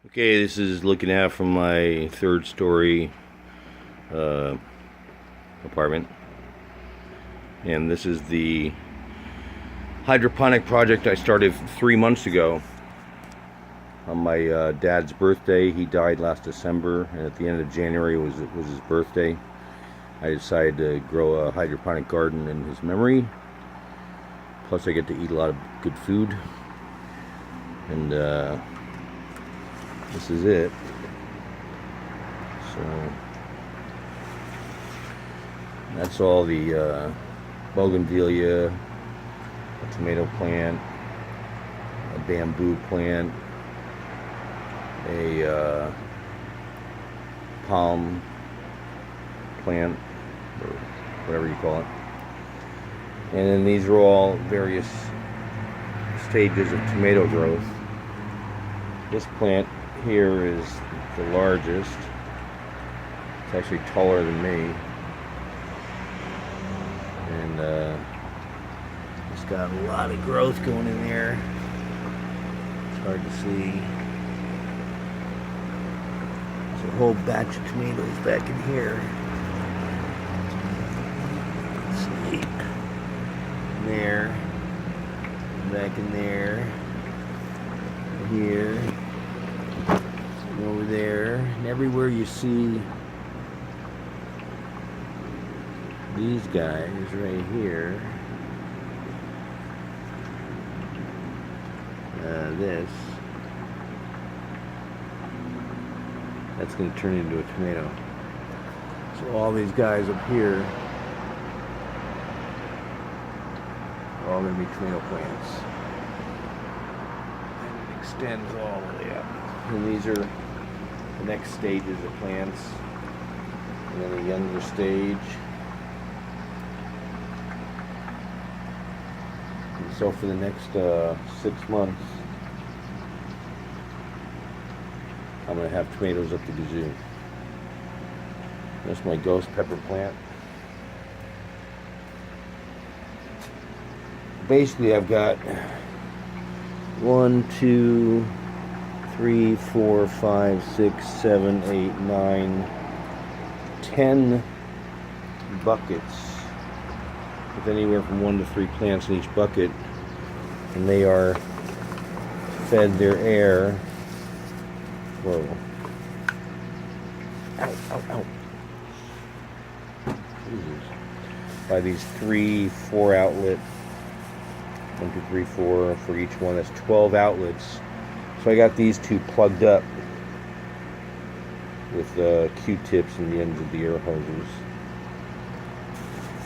Okay, this is looking out from my third story apartment, and this is the hydroponic project I started 3 months ago on my dad's birthday. He died last December, and at the end of January was his birthday. I decided to grow a hydroponic garden in his memory. Plus I get to eat a lot of good food, and this is it. So that's all the bougainvillea, a tomato plant, a bamboo plant, a palm plant, or whatever you call it. And then these are all various stages of tomato growth. This plant here is the largest. It's actually taller than me. And it's got a lot of growth going in there. It's hard to see. There's a whole batch of tomatoes back in here. Let's see. There. Back in there. Here. And over there. And everywhere you see these guys right here. That's going to turn into a tomato. So all these guys up here are all going to be tomato plants. And it extends all the way up. And these are the next stages of plants. And then a younger stage. And so for the next 6 months, I'm going to have tomatoes up the gazoo. That's my ghost pepper plant. Basically, I've got 1, 2, 3, 4, 5, 6, 7, 8, 9, 10 buckets with anywhere from 1 to 3 plants in each bucket, and they are fed their air. Whoa. Ow, ow, ow. Jesus. By these 3, 4 outlet. 1, 2, 3, 4 for each one. That's 12 outlets. So I got these two plugged up with Q-tips and the ends of the air hoses.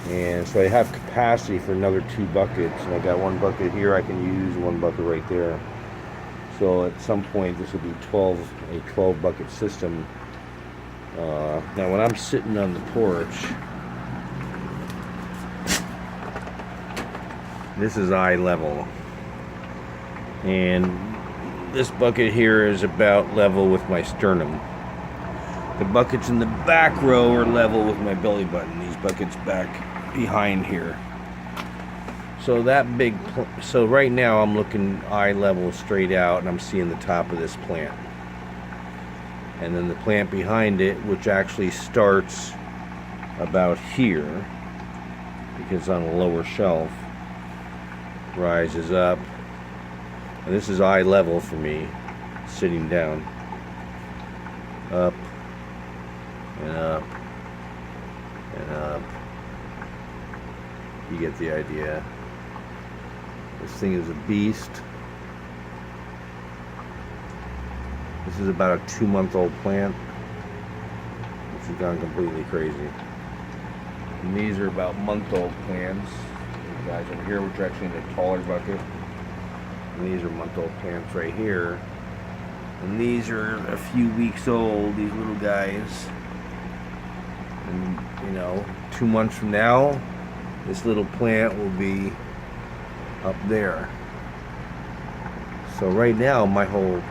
And so I have capacity for another 2 buckets. And I got 1 bucket here I can use, 1 bucket right there. So at some point this will be a 12 bucket system. Now when I'm sitting on the porch, this is eye level, and this bucket here is about level with my sternum. The buckets in the back row are level with my belly button. These buckets back behind here. So so right now I'm looking eye level straight out, and I'm seeing the top of this plant. And then the plant behind it, which actually starts about here, because on a lower shelf, rises up. And this is eye level for me, sitting down. Up, and up, and up. You get the idea. This thing is a beast. This is about a 2-month-old plant, which has gone completely crazy. And these are about month-old plants. These guys over here, which are actually in a taller bucket. And these are month-old plants right here. And these are a few weeks old, these little guys. And, 2 months from now, this little plant will be up there. So right now, my whole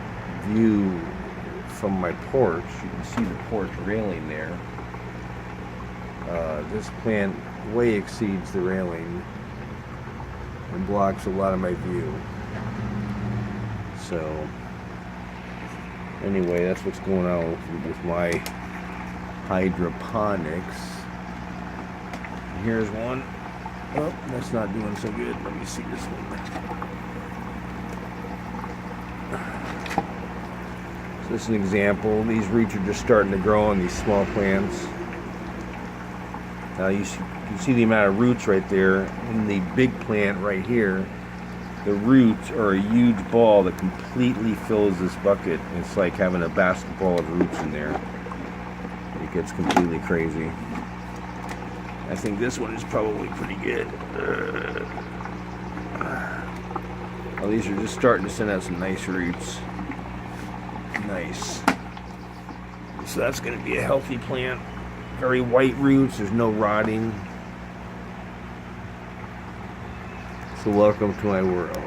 view from my porch, you can see the porch railing there. This plant way exceeds the railing and blocks a lot of my view. So Anyway, that's what's going on with my hydroponics. Here's one. Oh, that's not doing so good. Let me see this one. So this is an example. These roots are just starting to grow on these small plants. Now you see the amount of roots right there. In the big plant right here, the roots are a huge ball that completely fills this bucket. It's like having a basketball of roots in there. It gets completely crazy. I think this one is probably pretty good. Well, these are just starting to send out some nice roots. Nice. So that's going to be a healthy plant. Very white roots. There's no rotting. So welcome to my world.